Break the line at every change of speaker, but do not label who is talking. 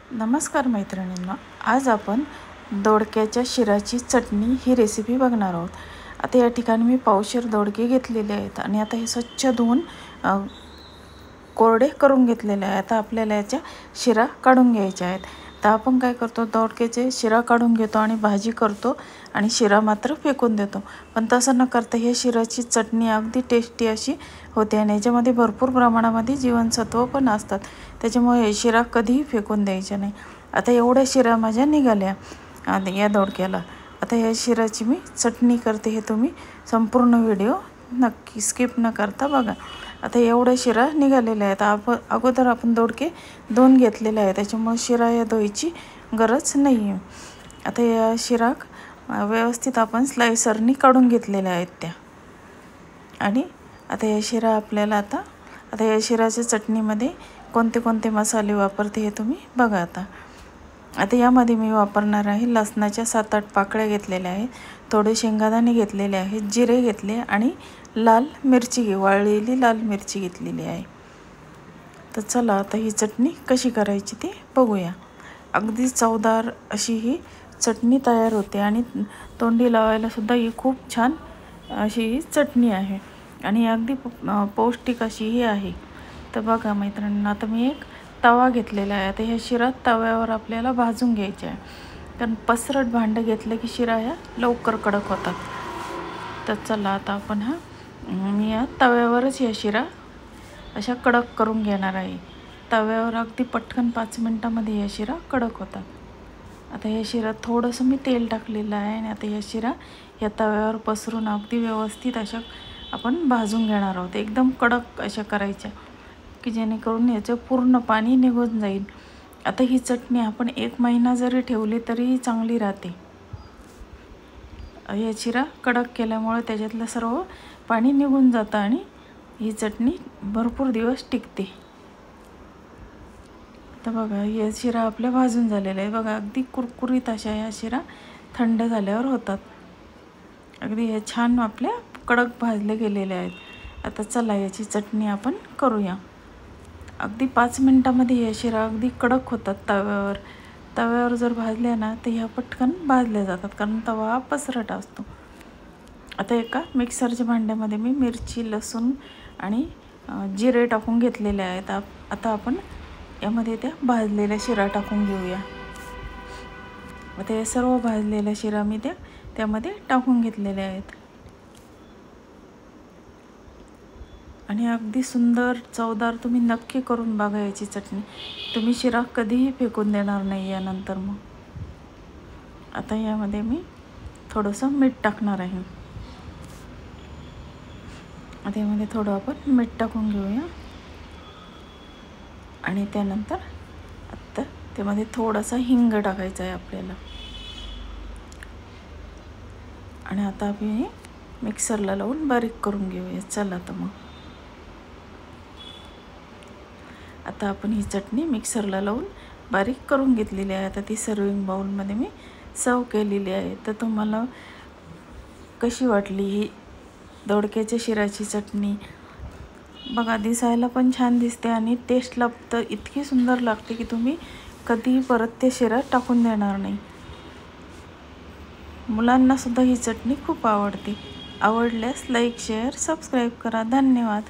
नमस्कार मैत्रिणींनो, आज आपण दोडक्याच्या शिराची चटणी ही रेसिपी बघणार आहोत। आता या ठिकाणी मी पावशेर दोडके घेतलेले आहेत आणि आता हे स्वच्छ धुवून कोरडे करून घेतलेले आहे। आता आपल्याला याच्या शिरा काढून घ्यायच्या आहेत। तर आपण काय करतो, दोडक्याचे शिरा काढून घेतो आणि भाजी करतो आणि शिरा मात्र फेकून देतो। पण तसं न करता हे शिराची चटणी अगदी टेस्टी अशी होते आणि याच्यामध्ये भरपूर प्रमाणामध्ये जीवनसत्व पण असतात, त्याच्यामुळे शिरा कधीही फेकून द्यायचा नाही। आता एवढ्या शिरा माझ्या निघाल्या या दोडक्याला। आता या शिराची मी चटणी करते, हे तुम्ही संपूर्ण व्हिडिओ नक्की स्किप न करता बघा। आता एवढ्या शिरा निघालेल्या आहेत। अगोदर आपण दोडके धुवून घेतलेले आहे, त्याच्यामुळे शिरा या धुवायची गरज नाही आहे। आता या शिरा व्यवस्थित आपण स्लाइसरनी काढून घेतलेल्या आहेत त्या। आणि आता या शिरा आपल्याला आता या शिराच्या चटणीमध्ये कोणते कोणते मसाले वापरते हे तुम्ही बघा। आता यामध्ये मी वापरणार आहे लसणाच्या 7-8 पाकळ्या घेतलेल्या आहेत, थोडे शेंगदाणे घेतलेले आहेत, जिरे घेतले आणि लाल मिरची वाळलेली लाल मिरची घेतलेली आहे। तर चला आता ही चटणी कशी करायची ते बघूया। अगदी चवदार अशी ही चटणी तयार होते आणि तोंडी लावायला सुद्धा ही खूप छान अशी ही चटणी आहे आणि अगदी पौष्टिक अशी ही आहे। तर बघा मैत्रिणींनो, आता मी एक तवा घेतलेला आहे। आता ह्या शिरा तव्यावर आपल्याला भाजून घ्यायच्या आहे, कारण पसरट भांडं घेतलं की शिरा ह्या लवकर कडक होतात। तर चला आता आपण मी या तव्यावरच या शिरा अशा कडक करून घेणार आहे। तव्यावर अगदी पटकन 5 मिनिटांमध्ये या शिरा कडक होतात। आता या शिरा थोडंसं मी तेल टाकलेलं आहे आणि आता या शिरा या तव्यावर पसरून अगदी व्यवस्थित अशा आपण भाजून घेणार आहोत। एकदम कडक अशा करायच्या की जेणेकरून याचं पूर्ण पाणी निघून जाईल। आता ही चटणी आपण 1 महिना जरी ठेवली तरी चांगली राहते। या शिरा कडक केल्यामुळे त्याच्यातलं सर्व पाणी निघून जातं आणि ही चटणी भरपूर दिवस टिकते। तर बघा या शिरा आपल्या भाजून झालेल्या आहे। बघा अगदी कुरकुरीत अशा या शिरा थंड झाल्यावर होतात। अगदी हे छान आपल्या कडक भाजले गेलेले आहेत। आता चला याची चटणी आपण करूया। अगदी 5 मिनिटांमध्ये या शिरा अगदी कडक होतात। तव्यावर जर भाजल्या ना तर ह्या पटकन भाजल्या जातात, कारण तवा हा पसरट असतो। आता एका मिक्सरच्या भांड्यामध्ये मी मिरची, लसूण आणि जिरे टाकून घेतलेले आहेत। आता आपण यामध्ये त्या भाजलेल्या शिरा टाकून घेऊया। आता हे सर्व भाजलेल्या शिरा मी त्यामध्ये टाकून घेतलेले आहेत आणि अगदी सुंदर चवदार तुम्ही नक्की करून बघा याची चटणी। तुम्ही शिरा कधीही फेकून देणार नाही यानंतर। मग आता यामध्ये मी थोडंसं मीठ टाकणार आहे। आता यामध्ये थोडं आपण मीठ टाकून घेऊया आणि त्यानंतर आता त्यामध्ये थोडासा हिंग टाकायचा आहे आपल्याला। आणि आता आपण मिक्सरला लावून बारीक करून घेऊया। चला तर मग आता आपण ही चटणी मिक्सरला लावून बारीक करून घेतलेली आहे। आता ती सर्विंग बाउलमध्ये मी सर्व केलेली आहे। तर तुम्हाला कशी वाटली ही दोडक्याच्या शिराची चटणी? बघा दिसायला पण छान दिसते आणि टेस्टला तर इतकी सुंदर लागते की तुम्ही कधीही परत ते शिरा टाकून देणार नाही। मुलांना सुद्धा ही चटणी खूप आवडते। आवडल्यास लाईक, शेअर, सबस्क्राईब करा। धन्यवाद।